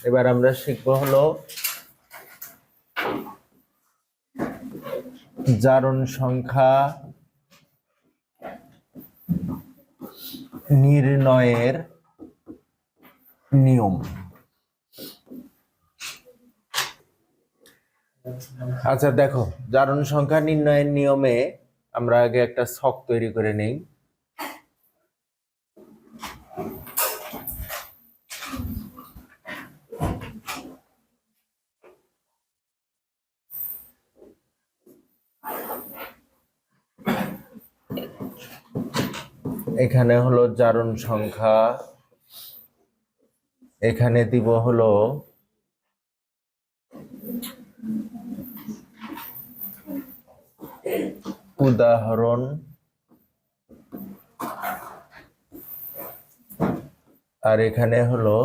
এবার আমরা শিখব হলো জারণ সংখ্যা নির্ণয়ের নিয়ম। আচ্ছা দেখো, জারণ সংখ্যা নির্ণয়ের নিয়মে আমরা আগে একটা ছক তৈরি করে নেই। এখানে হলো জারণ সংখ্যা, এখানে দিব হলো উদাহরণ, আর এখানে হলো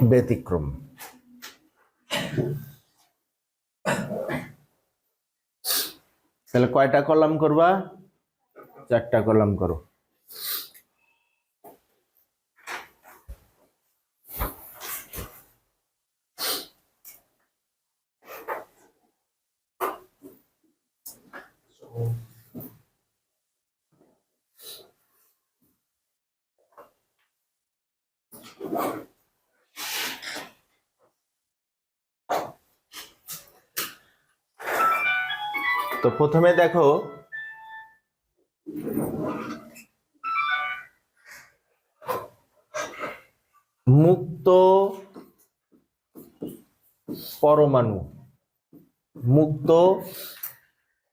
ব্যতিক্রম। তাহলে কয়টা কলাম করবা? 4টা কলাম করো। তো প্রথমে দেখো, মুক্ত পরমাণু, মুক্ত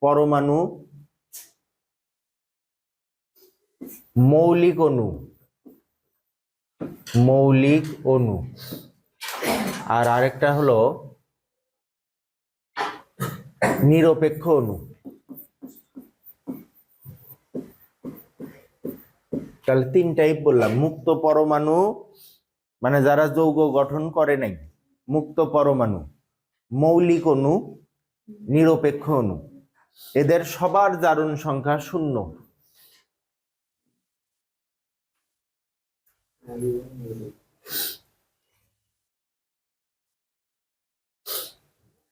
পরমাণু, মৌলিক অণু, মৌলিক অণু, আর আরেকটা হলো নিরপেক্ষ অণু। তাহলে 3 টাইপ বললাম। মুক্ত পরমাণু মানে যারা যৌগ গঠন করে নাই, মুক্ত পরমাণু, মৌলিক অণু, নিরপেক্ষ অণু, এদের সবার জারণ সংখ্যা 0।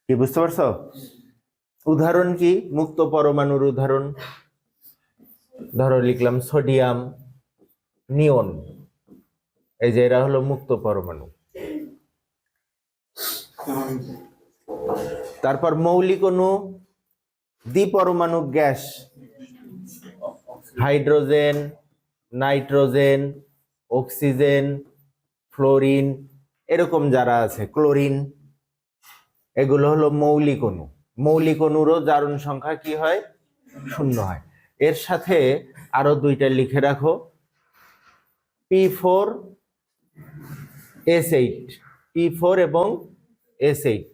কি বুঝতে পারছো? উদাহরণ কি? মুক্ত পরমাণুর উদাহরণ ধরো লিখলাম সোডিয়াম, নিয়ন, এই যে এরা হলো মুক্ত পরমাণু। তারপর মৌলিক অণু, দ্বিপরমাণু gas, hydrogen, nitrogen, oxygen, fluorine, এরকম যারা আছে, ক্লোরিন, এগুলো হলো মৌলিক অণু। মৌলিক অণুরও জারণ সংখ্যা কি হয়? 0 হয়। এর সাথে আরো 2টা লিখে রাখো, P4S8, P4 এবং S8।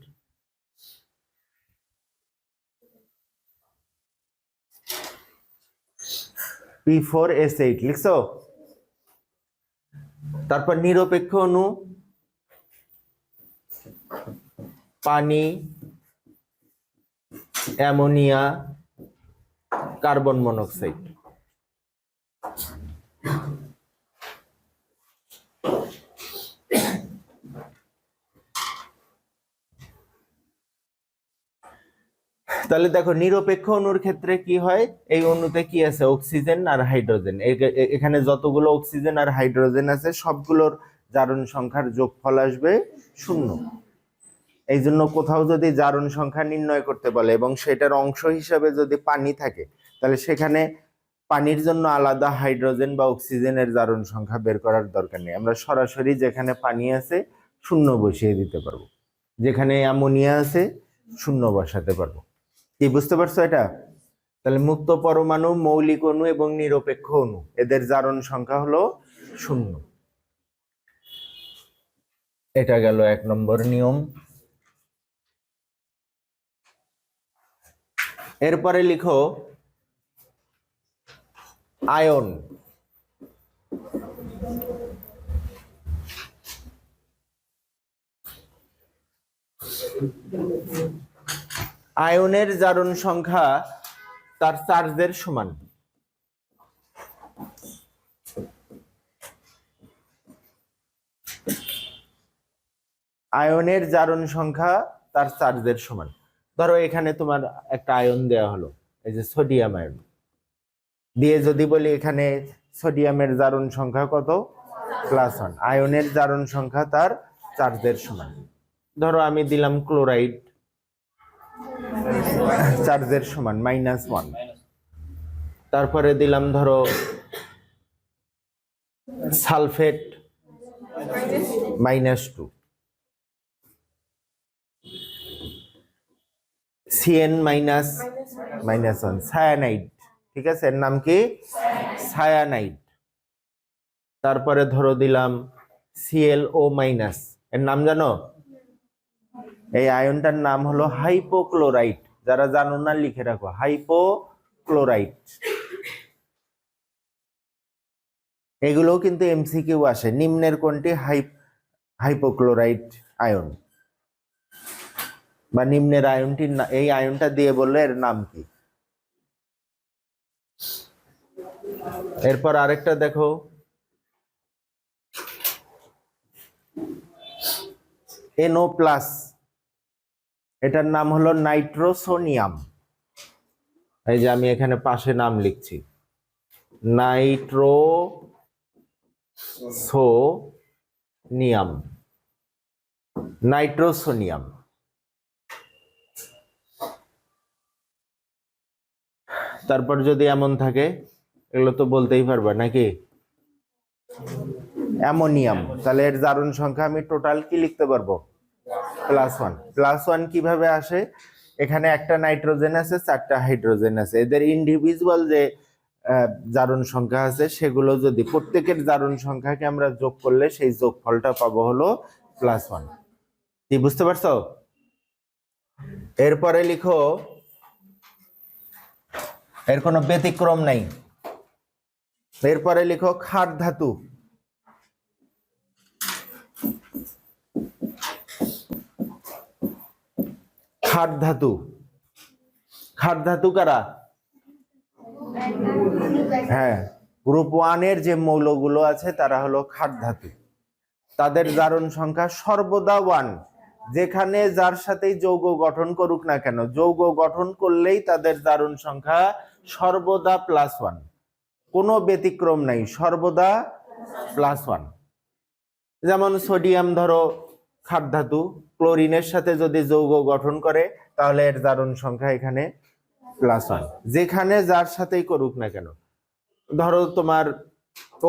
P4S8 লিখছো? তারপর নিরপেক্ষ অণু, পানি, অ্যামোনিয়া, কার্বন মনোক্সাইড। তাহলে দেখো, নিরপেক্ষ অণুর ক্ষেত্রে কি হয়? এই অণুতে কি আছে? অক্সিজেন আর হাইড্রোজেন। এখানে যতগুলো অক্সিজেন আর হাইড্রোজেন আছে সবগুলোর জারণ সংখ্যার যোগফল আসবে 0। এই জন্য কোথাও যদি জারণ সংখ্যা নির্ণয় করতে বলে এবং সেটার অংশ হিসাবে যদি পানি থাকে, তাহলে সেখানে পানির জন্য আলাদা হাইড্রোজেন বা অক্সিজেনের জারণ সংখ্যা বের করার দরকার নেই। আমরা সরাসরি যেখানে পানি আছে 0 বসিয়ে দিতে পারবো, যেখানে অ্যামোনিয়া আছে 0 বসাতে পারবো। কি বুঝতে পারছো এটা? তাহলে মুক্ত পরমাণু, মৌলিক অণু এবং নিরপেক্ষ অণু, এদের জারণ সংখ্যা হলো 0। এটা গেল 1 নম্বর নিয়ম। এরপরে লিখো আয়ন। আয়নের জারণ সংখ্যা তার চার্জের সমান। আয়নের জারণ সংখ্যা তার চার্জের সমান। ধরো এখানে তোমার একটা আয়ন দেওয়া হলো, এই যে সোডিয়াম আয়ন দিয়ে যদি বলি এখানে সোডিয়ামের জারণ সংখ্যা কত, +1, আয়নের জারণ সংখ্যা তার চার্জের সমান। ধরো আমি দিলাম ক্লোরাইড, চার্জের সমান -1। তারপরে দিলাম ধরো সালফেট, -2, CN -1, সায়ানাইড, ঠিক আছে, এর নাম কি সায়ানাইড। তারপরে ধরো দিলাম ClO-, এর নাম জানো, এই আয়নটার নাম হলো হাইপোক্লোরাইট। যারা জানো না লিখে রাখো, হাইপোক্লোরাইট। এগুলো কিন্তু MCQ আসে, নিম্নের কোনটি হাইপোক্লোরাইট আয়ন, বা নিম্নের আয়নটির এই আয়নটা দিয়ে বললে এর নাম কি। এরপর আরেকটা দেখো, NO+, এটার নাম হলো নাইট্রোসোনিয়াম। এই যে আমি এখানে পাশে নাম লিখছি, নাইট্রোসোনিয়াম। তারপর যদি এমন থাকে, এগুলো তো বলতেই পারবা নাকি, অ্যামোনিয়াম, তাহলে এর জারণ সংখ্যা আমি টোটাল কি লিখতে পারবো, +1। +1 কিভাবে আসে, এখানে একটা নাইট্রোজেন আছে, 4টা হাইড্রোজেন আছে, এদের ইন্ডিভিজুয়াল যে জারণ সংখ্যা আছে সেগুলো যদি প্রত্যেকের জারণ সংখ্যাকে আমরা যোগ করলে সেই যোগফলটা পাবো হলো +1। কি বুঝতে পারছো? এরপরে লিখো, এর কোনো ব্যতিক্রম নাই। এরপরে লিখো ক্ষার ধাতু। ক্ষার ধাতু, ক্ষার ধাতু কারা? হ্যাঁ, গ্রুপ 1 এর যে মৌলগুলো আছে তারা হলো ক্ষার ধাতু। তাদের জারণ সংখ্যা সর্বদা 1, যেখানে যার সাথেই যৌগ গঠন করুক না কেন, যৌগ গঠন করলেই তাদের জারণ সংখ্যা সর্বদা +1, কোনো ব্যতিক্রম নাই, সর্বদা +1। যেমন সোডিয়াম ধরো ক্ষার ধাতু, ক্লোরিনের সাথে যদি যৌগ গঠন করে তাহলে এর জারণ সংখ্যা এখানে +1, যেখানে যার সাথেই করুক না কেন। ধরো তোমার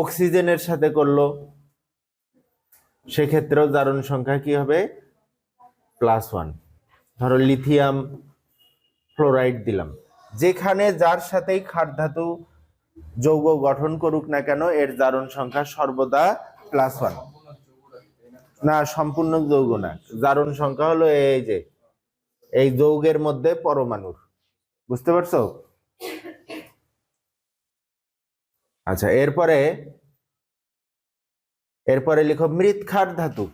অক্সিজেনের সাথে করলো, সেক্ষেত্রেও জারণ সংখ্যা কি হবে, +1। ধরো লিথিয়াম ফ্লোরাইড দিলাম, যেখানে যার সাথেই ক্ষার ধাতু যৌগ গঠন করুক না কেন এর জারণ সংখ্যা সর্বদা +1। না, সম্পূর্ণ যৌগ না, জারণ সংখ্যা হলো এই যে এই যৌগের মধ্যে পরমাণুর। বুঝতে পারছো? আচ্ছা, এরপরে লিখো মৃৎক্ষার ধাতু।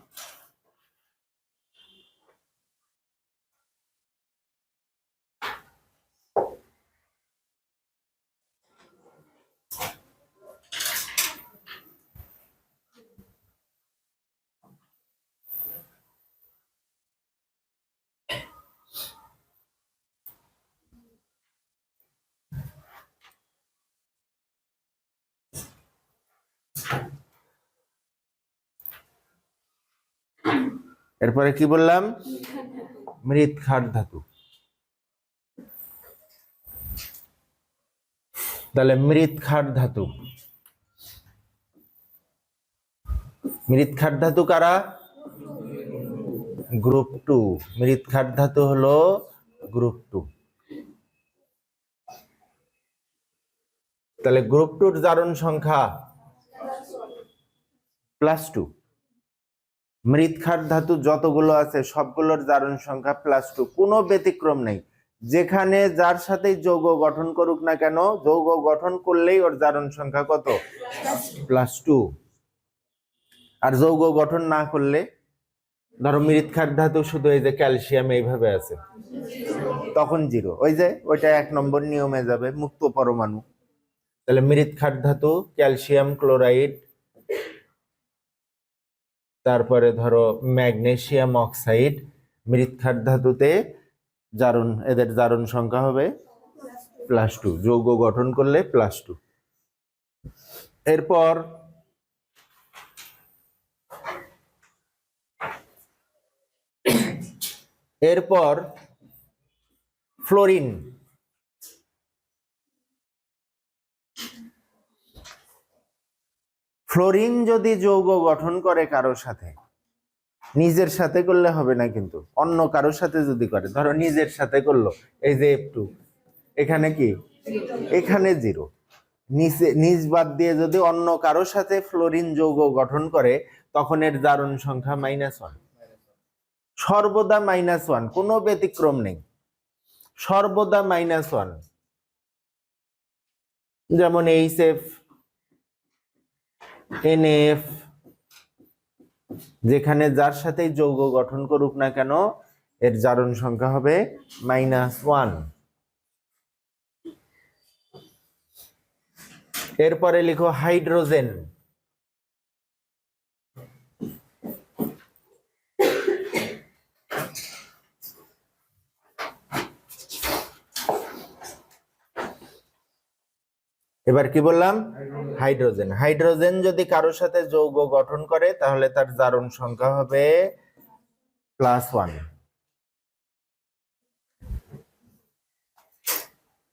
এরপরে কি বললাম, মৃৎক্ষার ধাতু। তাহলে মৃৎক্ষার ধাতু, মৃৎক্ষার ধাতু কারা? গ্রুপ 2। মৃৎক্ষার ধাতু হলো গ্রুপ 2। তাহলে গ্রুপ 2 এর জারণ সংখ্যা +2। মৃৎক্ষার ধাতু যতগুলো আছে সবগুলোর জারণ সংখ্যা +2, কোনো ব্যতিক্রম নেই। যেখানে যার সাথে যৌগ গঠন করুক না কেন, যৌগ গঠন করলেই ওর জারণ সংখ্যা কত, +2। আর যৌগ গঠন না করলে, ধরো মৃৎক্ষার ধাতু শুধু এই যে ক্যালসিয়াম এইভাবে আছে, তখন 0, ওই যে ওইটা 1 নম্বর নিয়মে যাবে, মুক্ত পরমাণু। তাহলে মৃৎক্ষার ধাতু ক্যালসিয়াম ক্লোরাইড, তারপরে ধরো ম্যাগনেসিয়াম অক্সাইড, মৃৎক্ষার ধাতুতে জারণ, এদের জারণ সংখ্যা হবে +2, যৌগ গঠন করলে +2। এরপর ফ্লোরিন। ফ্লোরিন যদি যৌগ গঠন করে কারোর সাথে, নিজের সাথে করলে হবে না, কিন্তু অন্য কারোর সাথে যদি করে, ধরো নিজের সাথে করলো, এই যে F2, এখানে কি, এখানে 0, নিজ বাদ দিয়ে যদি অন্য কারোর সাথে ফ্লোরিন যৌগ গঠন করে, তখন এর জারণ সংখ্যা -1, সর্বদা -1, কোনো ব্যতিক্রম নেই, সর্বদা -1। যেমন HF, NF, যেখানে যার সাথে যৌগ গঠন করুক না কেন, এর জারণ সংখ্যা হবে -1। এরপরে লিখো হাইড্রোজেন। এবার কি বললাম, হাইড্রোজেন। হাইড্রোজেন যদি কারোর সাথে যৌগ গঠন করে, তাহলে তার জারণ সংখ্যা হবে +1।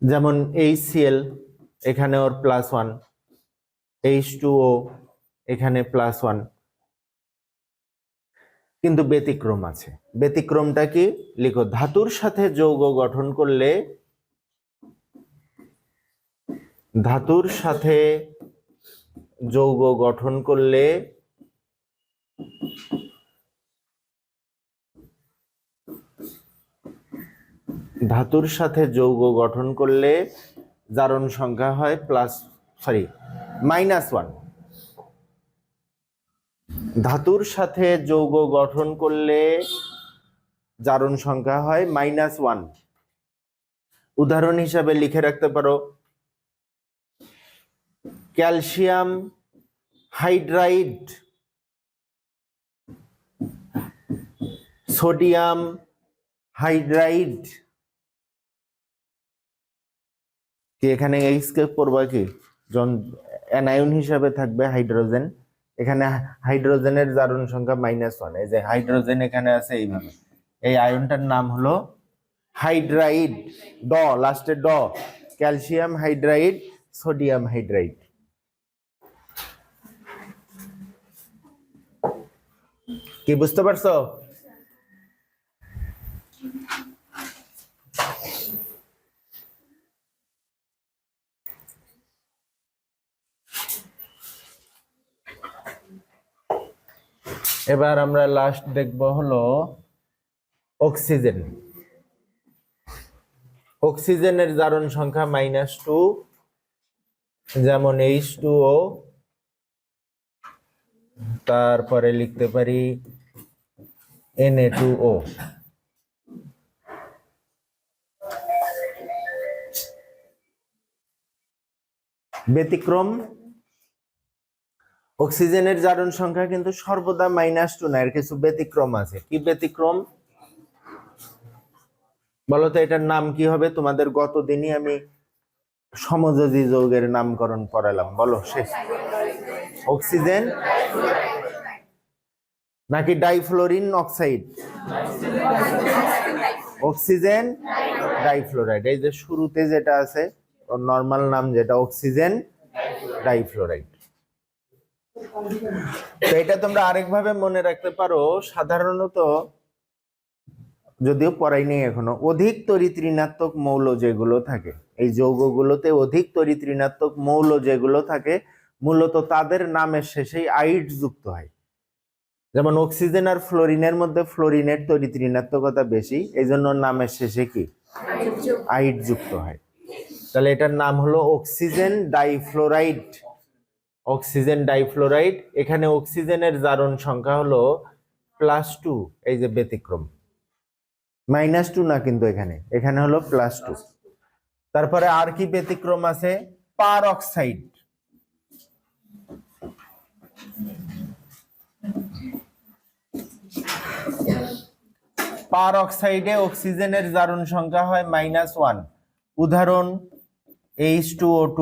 যেমন HCl, এখানে ওর +1, H2O, এখানে +1। কিন্তু ব্যতিক্রম আছে। ব্যতিক্রমটা কি, লিখো, ধাতুর সাথে যৌগ গঠন করলে, ধাতুর সাথে যৌগ গঠন করলে ধাতুর সাথে যৌগ গঠন করলে জারণ সংখ্যা হয় -1। ধাতুর সাথে যৌগ গঠন করলে জারণ সংখ্যা হয় -1। উদাহরণ হিসাবে লিখে রাখতে পারো, ক্যালসিয়াম হাইড্রাইড, সোডিয়াম হাইড্রাইড, কি এখানে এইচ কে পড়বা, কি অ্যানায়ন হিসাবে থাকবে হাইড্রোজেন, এখানে হাইড্রোজেনের জারণ সংখ্যা -1। এই যে হাইড্রোজেন এখানে আছে এইভাবে, এই আয়নটার নাম হলো হাইড্রাইড, লাস্টে ক্যালসিয়াম হাইড্রাইড, সোডিয়াম হাইড্রাইড। কি বুঝতে পারছো? এবার আমরা লাস্ট দেখব হলো অক্সিজেন। অক্সিজেনের জারণ সংখ্যা -2, যেমন H2O, তারপরে লিখতে পারি Na2O। ব্যতিক্রম, অক্সিজেনের জারণ সংখ্যা কিন্তু সর্বদা -2 না, এর কিছু ব্যতিক্রম আছে। কি ব্যতিক্রম বলো তো, এটার নাম কি হবে? তোমাদের গতদিনই আমি সমযোজী যৌগের নামকরণ করালাম, বলো শেষ। অক্সিজেন নাকি ডাইফ্লোরিন অক্সাইড? Oxygen difluoride. এই যে শুরুতে যেটা আছে, ওর নরমাল নাম যেটা, অক্সিজেন ডাইফ্লোরাইড। তো এটা তোমরা আরেকভাবে মনে রাখতে পারো, সাধারণত, যদিও পড়াইনি এখনো, অধিক তড়িৎ ঋণাত্মক মৌল যেগুলো থাকে, এই যৌগগুলোতে অধিক তড়িৎ ঋণাত্মক মৌল যেগুলো থাকে, মূলত তাদের নামের শেষেই আইড যুক্ত হয়। যেমন অক্সিজেন আর ফ্লোরিনের মধ্যে ফ্লোরিনের তড়িৎ ঋণাত্মকতা বেশি, এই জন্য নামের শেষে কি আইড যুক্ত হয়। তাহলে এটার নাম হলো অক্সিজেন ডাইফ্লোরাইড। Oxygen difluoride. এখানে অক্সিজেনের জারণ সংখ্যা হলো +2, এই যে ব্যতিক্রম, -2 না, কিন্তু এখানে হলো +2। তারপরে আর কি ব্যতিক্রম আছে? পার অক্সাইড। পার অক্সাইডে অক্সিজেনের জারণ সংখ্যা হয় -1। উদাহরণ H2O2,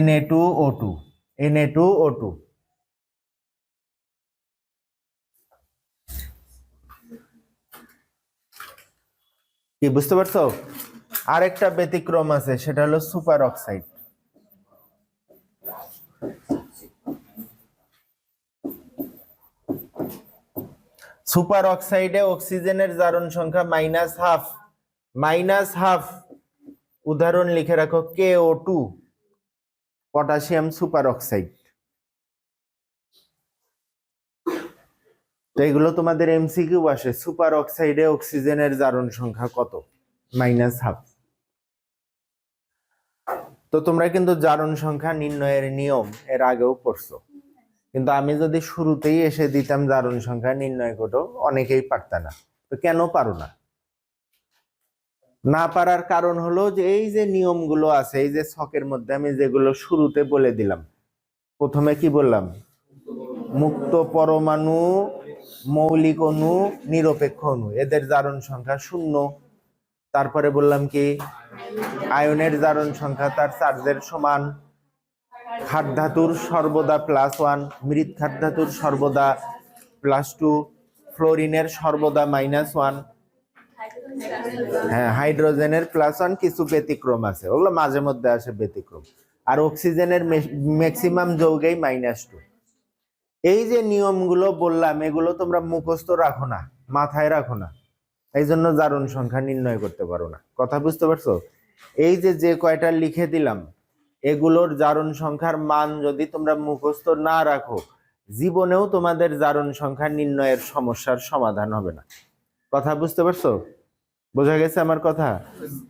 Na2O2, Na2O2। কি বুঝতে পারছো? আরেকটা ব্যতিক্রম আছে, সেটা হলো সুপার অক্সাইড। সুপার অক্সাইডে অক্সিজেনের জারণ সংখ্যা -12। উদাহরণ লিখে রাখো KO2, পটাশিয়াম সুপার অক্সাইড। তো এগুলো তোমাদের এমসিকিউ আসে, সুপার অক্সাইডে অক্সিজেনের জারণ সংখ্যা কত? -12। তো তোমরা কিন্তু জারণ সংখ্যা নির্ণয়ের নিয়ম এর আগেও পড়ছো, কিন্তু আমি যদি শুরুতেই এসে দিতাম জারণ সংখ্যা নির্ণয় করো, অনেকেই পারত না। তো কেন পারো না? না পারার কারণ হলো যে এই যে নিয়মগুলো আছে, এই যে ছকের মধ্যে আমি যেগুলো শুরুতে বলে দিলাম। প্রথমে কি বললাম? মুক্ত পরমাণু, মৌলিক অণু, নিরপেক্ষ অণু, এদের জারণ সংখ্যা 0। তারপরে বললাম কি, আয়নের জারণ সংখ্যা তার চার্জের সমান। খাদ ধাতুর সর্বদা +1, মৃৎ খাদ ধাতুর সর্বদা +2, ফ্লোরিনের সর্বদা -1। হ্যাঁ, হাইড্রোজেনের +1, কিছু ব্যতিক্রম আছে, ওগুলো মাঝে মধ্যে আসে ব্যতিক্রম। আর অক্সিজেনের ম্যাক্সিমাম যৌগেই -2। এই যে নিয়মগুলো বললাম, এগুলো তোমরা মুখস্থ রাখো না, মাথায় রাখো না, এই জন্য জারণ সংখ্যা নির্ণয় করতে পারো না। কথা বুঝতে পারছো? এই যে কয়টা লিখে দিলাম, এগুলোর জারণ সংখ্যার মান যদি তোমরা মুখস্থ না রাখো, জীবনেও তোমাদের জারণ সংখ্যা নির্ণয়ের সমস্যার সমাধান হবে না। কথা বুঝতে পারছো? বোঝা গেছে আমার কথা?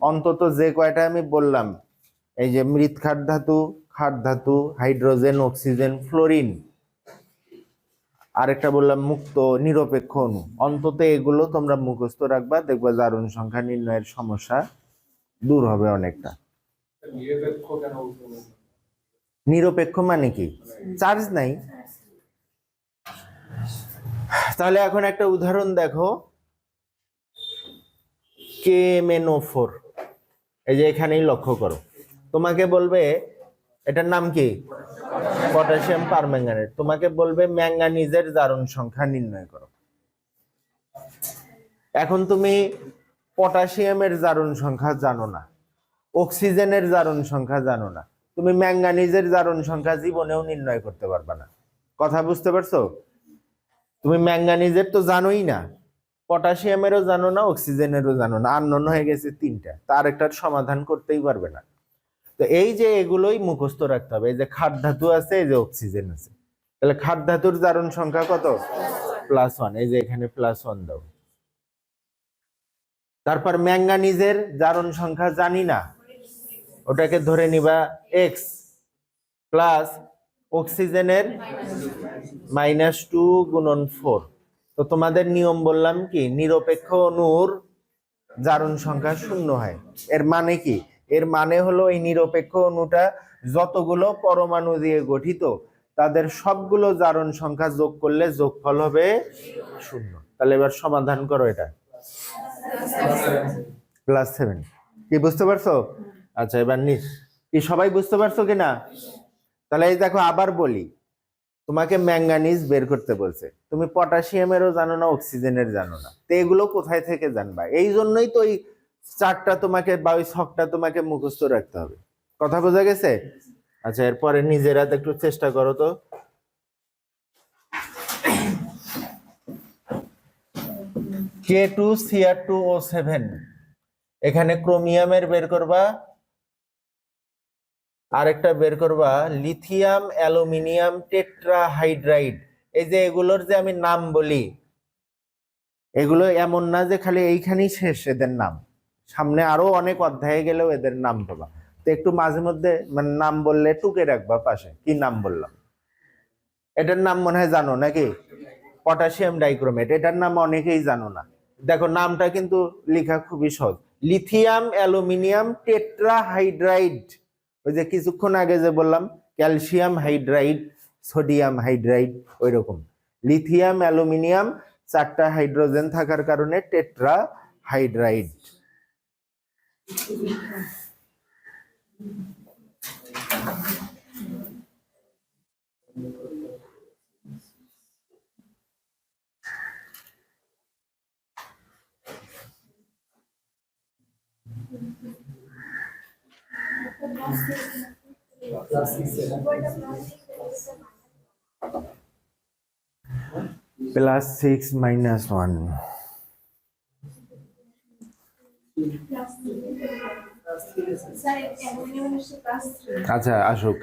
অন্তত যে কয়টা আমি বললাম, এই যে মৃৎ খাদ ধাতু, হাইড্রোজেন, অক্সিজেন, ফ্লোরিন, আরেকটা বললাম মুক্ত, নিরপেক্ষ অণু, অন্তত এগুলো তোমরা মুখস্থ রাখবা, দেখবা জারণ সংখ্যা নির্ণয়ের সমস্যা দূর হবে অনেকটা। নিরপেক্ষ মানে কি? চার্জ নাই। তাহলে এখন একটা উদাহরণ দেখো, KMnO4, এই যে এখানেই লক্ষ্য করো, তোমাকে বলবে এটার নাম কি? Potassium permanganate. তোমাকে বলবে ম্যাঙ্গানিজের জারণ সংখ্যা নির্ণয় করো। এখন তুমি পটাশিয়ামের জারণ সংখ্যা জানো না, অক্সিজেনের জারণ সংখ্যা জানো না, তুমি ম্যাঙ্গানিজের জারণ সংখ্যা জীবনেও নির্ণয় করতে পারবে না। কথা বুঝতে পারছো? তুমি ম্যাঙ্গানিজের তো জানোই না, পটাশিয়ামেরও জানো না, অক্সিজেনেরও জানো না, আননোন হয়ে গেছে 3টা, তার একটার সমাধান করতেই পারবে না। তো এই যে এগুলোই মুখস্থ রাখতে হবে। এই যে খাদ ধাতু আছে, এই যে অক্সিজেন আছে, তাহলে খাদ ধাতুর জারণ সংখ্যা কত? +1, এই যে এখানে +1 দাও। তারপর ম্যাঙ্গানিজের জারণ সংখ্যা জানি না, ওটাকে ধরে নিবা x, প্লাস অক্সিজেনের -2 গুণন 4। তো তোমাদের নিয়ম বললাম কি, নিরপেক্ষ অণুর জারণ সংখ্যা 0 হয়। এর মানে কি? এর মানে হলো এই নিরপেক্ষ অণুটা যতগুলো পরমাণু দিয়ে গঠিত, তাদের সবগুলো জারণ সংখ্যা যোগ করলে যোগফল হবে 0। তাহলে এবার সমাধান করো এটা। +7। কি বুঝতে পারছো? আচ্ছা, এবার কি সবাই বুঝতে পারছো কিনা? তাহলে এই দেখো, আবার বলি, তোমাকে ম্যাঙ্গানিজ বের করতে বলছে, তুমি পটাশিয়ামেরও জানো না, অক্সিজেনের জানো না, তো এগুলো কোথায় থেকে জানবা? এই জন্যই তো ওই চারটা তোমাকে বা ওই ছকটা তোমাকে মুখস্থ রাখতে হবে। কথা বোঝা গেছে? আচ্ছা, এরপরে নিজেরা একটু চেষ্টা করো তো। K2Cr2O7, এখানে ক্রোমিয়ামের বের করবা, আরেকটা বের করবা লিথিয়াম অ্যালুমিনিয়াম টেট্রাহাইড্রাইড। এই যে এগুলোর যে আমি নাম বলি, এগুলো এমন না যে খালি এইখানেই শেষ এদের নাম, সামনে আরো অনেক অধ্যায়ে গেলেও এদের নাম পাবা। তো একটু মাঝে মধ্যে মানে নাম বললে টুকে রাখবা পাশে, কি নাম বললাম। এটার নাম মনে হয় জানো নাকি? পটাশিয়াম ডাইক্রোমেট, এটার নাম অনেকেই জানো না। দেখো, নামটা কিন্তু লেখা খুবই সহজ, লিথিয়াম অ্যালুমিনিয়াম টেট্রাহাইড্রাইড। ওই যে কিছুক্ষণ আগে যে বললাম ক্যালসিয়াম হাইড্রাইড, সোডিয়াম হাইড্রাইড, ওই রকম লিথিয়াম অ্যালুমিনিয়াম 4টা হাইড্রোজেন থাকার কারণে টেট্রা হাইড্রাইড। +6 - 1। আচ্ছা আসুক,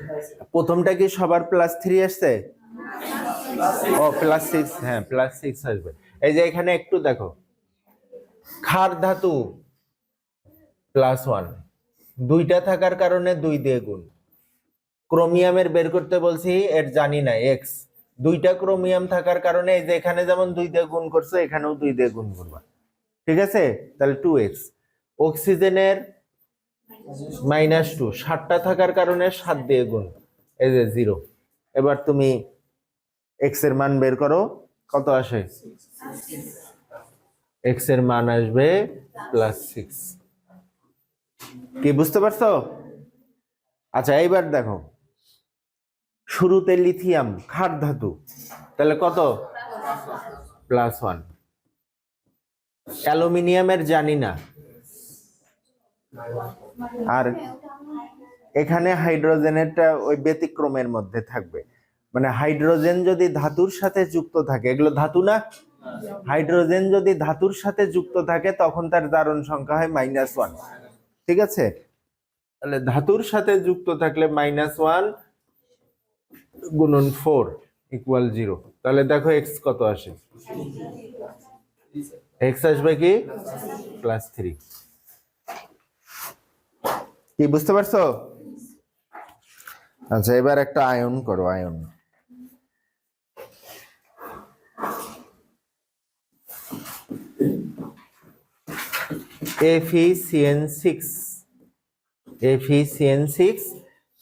প্রথমটা কি সবার +3 আসছে? ও +6, হ্যাঁ +6 আসবে। এই যে এখানে একটু দেখো, ক্ষার ধাতু +1, দুইটা থাকার কারণে 2 দিয়ে গুণ। ক্রোমিয়ামের বের করতে বলছি, এর জানি না এক্স, দুইটা ক্রোমিয়াম থাকার কারণে এই যে এখানে যেমন 2 দিয়ে গুণ করছো, এখানেও 2 দিয়ে গুণ করবা, ঠিক আছে? তাহলে 2x। অক্সিজেনের -2, 7টা থাকার কারণে 7 দিয়ে গুণ, এই যে 0। এবার তুমি এক্স এর মান বের করো, কত আসে? এক্স এর মান আসবে +6। কি বুঝতে পারছো? আচ্ছা এইবার দেখো, শুরুতে লিথিয়াম ক্ষার ধাতু, তাহলে কত? +1। অ্যালুমিনিয়ামের জানি না, আর এখানে হাইড্রোজেনেরটা ওই ব্যতিক্রমের মধ্যে থাকবে। মানে হাইড্রোজেন যদি ধাতুর সাথে যুক্ত থাকে, এগুলো ধাতু না, হাইড্রোজেন যদি ধাতুর সাথে যুক্ত থাকে তখন তার জারণ সংখ্যা হয় -1, ঠিক আছে? তাহলে ধাতুর সাথে যুক্ত থাকলে -1 গুণন 4 = 0। তাহলে দেখো এক্স কত আসে? এক্স আসবে কি +3। কি বুঝতে পারছো? আচ্ছা এবার একটা আয়ন করো, আয়ন। FeCN6, FeCN6,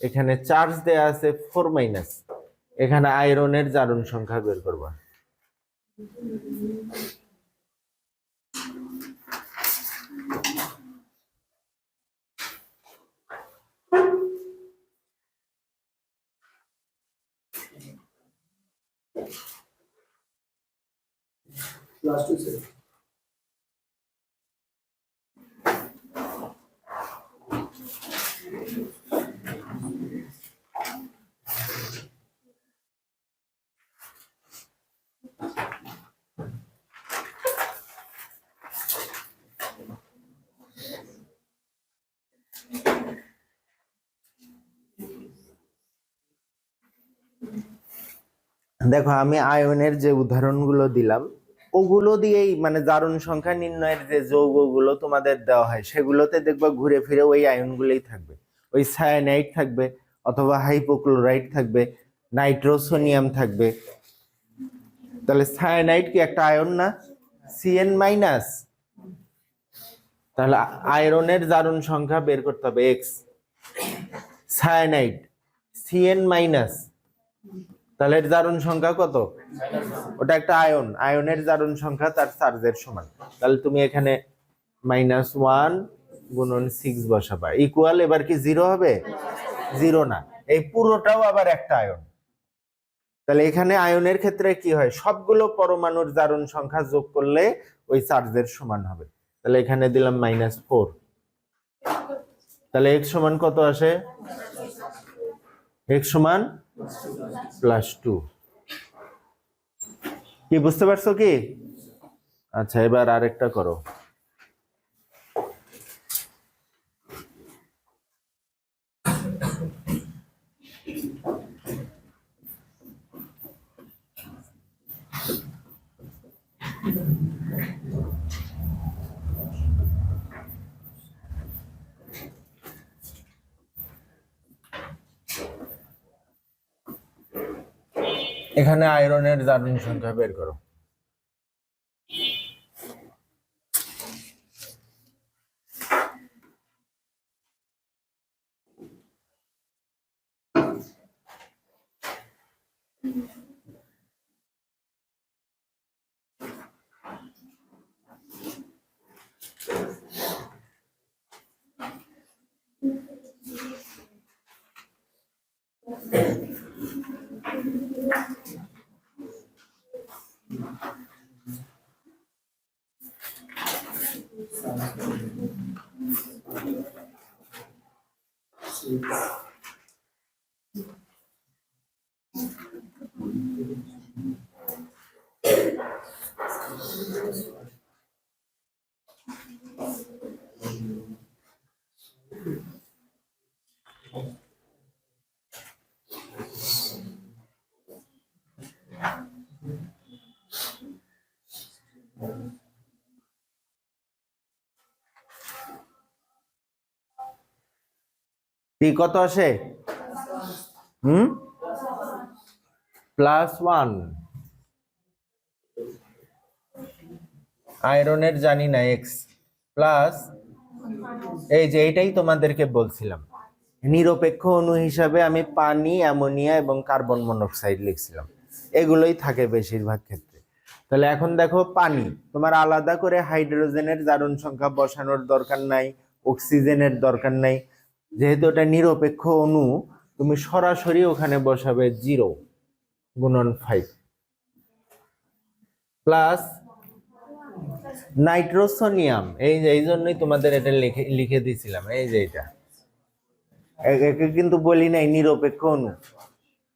এখানে চার্জ দেয়া আছে 4-। এখানে আয়রনের জারণ সংখ্যা বের করবা। দেখো আমি আয়নের যে উদাহরণগুলো দিলাম ওগুলো দিয়েই মানে জারণ সংখ্যা নির্ণয়ের যে যৌগগুলো তোমাদের দেওয়া হয় সেগুলোতে দেখবা ঘুরে ফিরে ওই আয়নগুলোই থাকবে। ওই সায়ানাইড থাকবে, অথবা হাইপোক্লোরাইড থাকবে, নাইট্রোসোনিয়াম থাকবে। তাহলে সায়ানাইড কি একটা আয়ন না? CN-। তাহলে আয়রনের জারণ সংখ্যা বের করতে হবে x। সায়ানাইড CN-, তাহলে এর জারণ সংখ্যা কত? ওটা একটা আয়ন, আয়নের জারণ সংখ্যা তার চার্জের সমান। তাহলে তুমি এখানে -1 গুণন 6 বসাবা, ইকুয়াল, এবার কি 0 হবে? 0 না, এই পুরোটাও আবার একটা আয়ন। তাহলে এখানে আয়নের ক্ষেত্রে কি হয়, সবগুলো পরমাণুর জারণ সংখ্যা যোগ করলে ওই চার্জের সমান হবে। তাহলে এখানে দিলাম -4, তাহলে x সমান কত আসে? x সমান +2। কি বুঝতে পারছো কি? আচ্ছা এবার আরেকটা করো। এখানে আয়রনের জারণ সংখ্যা বের করো। কত আসে? +1। আয়রনের জানি না এক্স প্লাস, এই যে এটাই তোমাদেরকে বলছিলাম, নিরপেক্ষ অণু হিসাবে আমি পানি, অ্যামোনিয়া এবং কার্বন মনোক্সাইড লিখছিলাম, এগুলোই থাকে বেশিরভাগ ক্ষেত্রে। তাহলে এখন দেখো পানি, তোমার আলাদা করে হাইড্রোজেনের জারণ সংখ্যা বসানোর দরকার নাই, অক্সিজেনের দরকার নাই, যেহেতু এটা নিরপেক্ষ অণু, তুমি সরাসরি ওখানে বসাবে 0 গুণন 5 প্লাস নাইট্রোসোনিয়াম, এই জন্যই তোমাদের এটা লিখে দিয়েছিলাম, এই যে এটা একে কিন্তু বলি নাই নিরপেক্ষ অণু।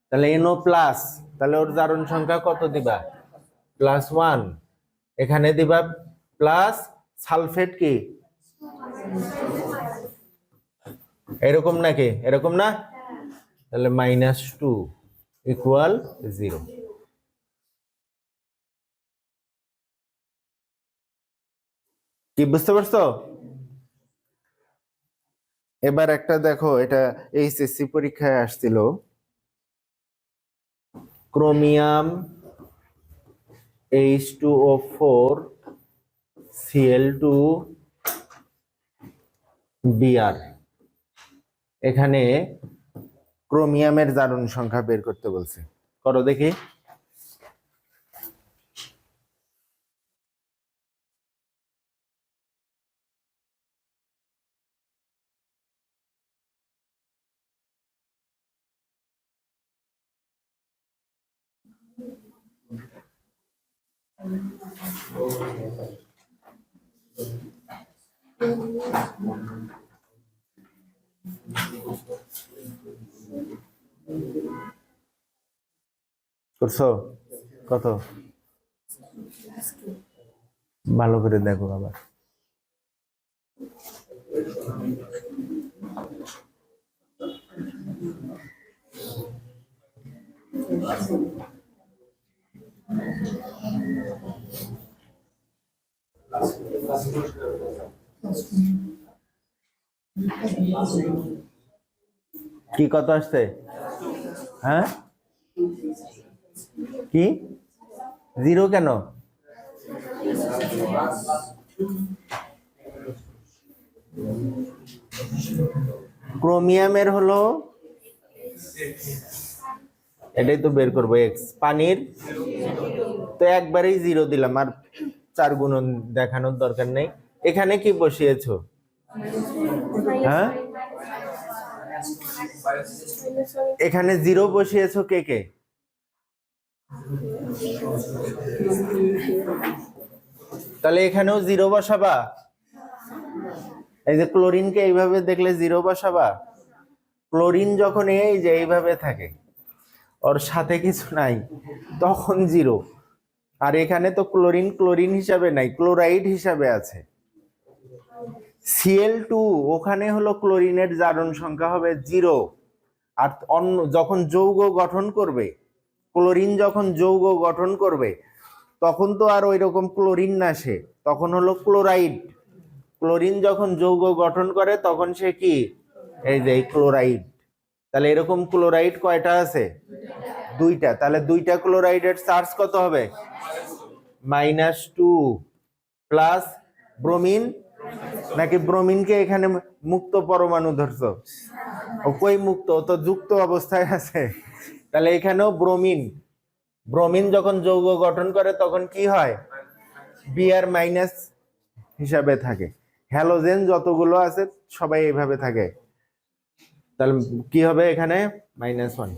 তাহলে NO প্লাস, তাহলে ওর জারণ সংখ্যা কত দিবা? +1। এখানে দিবা প্লাস সালফেট, কি এরকম নাকি? এরকম না? তাহলে -2 = 0। কি বুঝতে পারছো? এবার একটা দেখো, এটা এইচএসসি পরীক্ষায় আসছিল, ক্রোমিয়াম H2O4 Cl2 Br, এখানে ক্রোমিয়ামের জারণ সংখ্যা বের করতে বলছে, করো দেখি। করছো? কত? ভালো করে দেখো আবার। কি কত আসছে? হ্যাঁ, কি 0 কেন? ক্রোমিয়ামের হলো, এটাই তো বের করবো এক্স, পানির তো একবারেই 0 দিলাম, আর 4 গুণন দেখানোর দরকার নেই। এখানে কি বসিয়েছো? হ্যাঁ, এখানে 0 বসিয়েছো কে কে? তাহলে এখানেও 0 বসাবা। এই যে ক্লোরিনকে এইভাবে দেখলে 0 বসাবা। ক্লোরিন যখন এই যে এইভাবে থাকে, ওর সাথে কিছু নাই, তখন 0। আর এখানে তো ক্লোরিন ক্লোরিন হিসাবে নাই, ক্লোরাইড হিসাবে আছে। Cl2, ওখানে হলো ক্লোরিনের জারণ সংখ্যা হবে 0। আর অন্য যখন যৌগ গঠন করবে, ক্লোরিন যখন যৌগ গঠন করবে, তখন তো আর ওই রকম ক্লোরিন না, সে তখন হলো ক্লোরাইড। ক্লোরিন যখন যৌগ গঠন করে তখন সে কি? এই যে ক্লোরাইড। তাহলে এরকম ক্লোরাইড কয়টা আছে? 2টা। তাহলে 2টা ক্লোরাইডের চার্জ কত হবে? -2 প্লাস ব্রোমিন, নাকি ব্রোমিনকে এখানে মুক্ত পরমাণু ধরছো? ও কই মুক্ত, তো যুক্ত অবস্থায় আছে। তাহলে এখানেও ব্রোমিন, ব্রোমিন যখন যৌগ গঠন করে তখন কি হয়? Br- হিসাবে থাকে। হ্যালোজেন যতগুলো আছে সবাই এইভাবে থাকে। তাহলে কি হবে এখানে? -1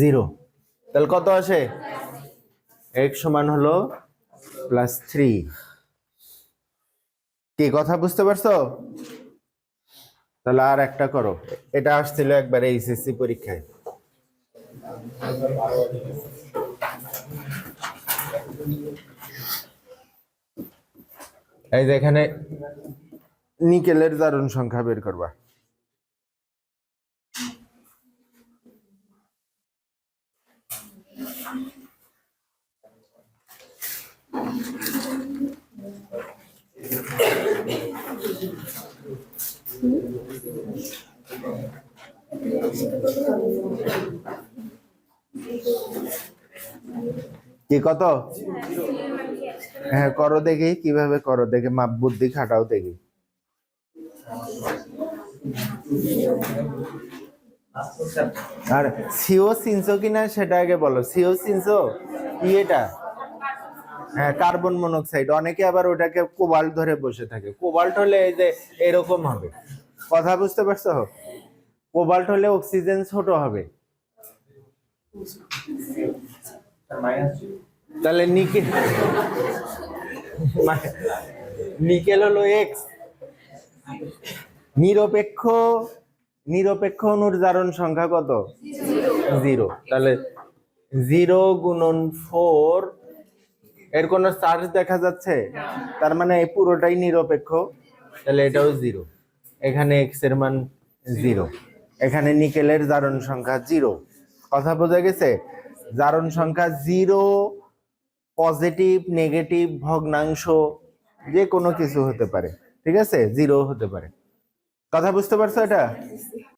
0। তাহলে কত আসে? x সমান হলো +3। কি কথা বুঝতে পারছো? তাহলে আর একটা করো, এটা আসছিল একবারে এইচএসসি পরীক্ষায়। এই যে এখানে নিকেলের জারণ সংখ্যা বের করবা। কি কত? হ্যাঁ করো দেখি, কিভাবে করো দেখি, মাপ বুদ্ধি খাটাও দেখি। আর সিও চিনছো কিনা সেটা আগে বলো। সিও চিনছো কি এটা? হ্যাঁ কার্বন মনোক্সাইড। অনেকে আবার ওটাকে কোবাল্ট ধরে বসে থাকে। কোবাল্ট হলে এই যে এরকম হবে, কথা বুঝতে পারছো? কোবাল্ট হলে অক্সিজেন ছোট হবে। তাহলে নিকেল, নিকেল হলো এক্স। নিরপেক্ষ নিরপেক্ষ অণুর জারণ সংখ্যা কত? 0। তাহলে 0 গুণন 4, এর কোনো চার্জ দেখা যাচ্ছে? তার মানে এই পুরোটাই নিরপেক্ষ, তাহলে এটাও 0। এখানে এক্স এর মান 0। এখানে নিকেলের জারণ সংখ্যা 0। কথা বোঝা গেছে? জারণ সংখ্যা 0 পজিটিভ নেগেটিভ ভগ্নাংশ যে কোনো কিছু হতে পারে, ঠিক আছে? 0 হতে পারে। কথা বুঝতে পারছো এটা?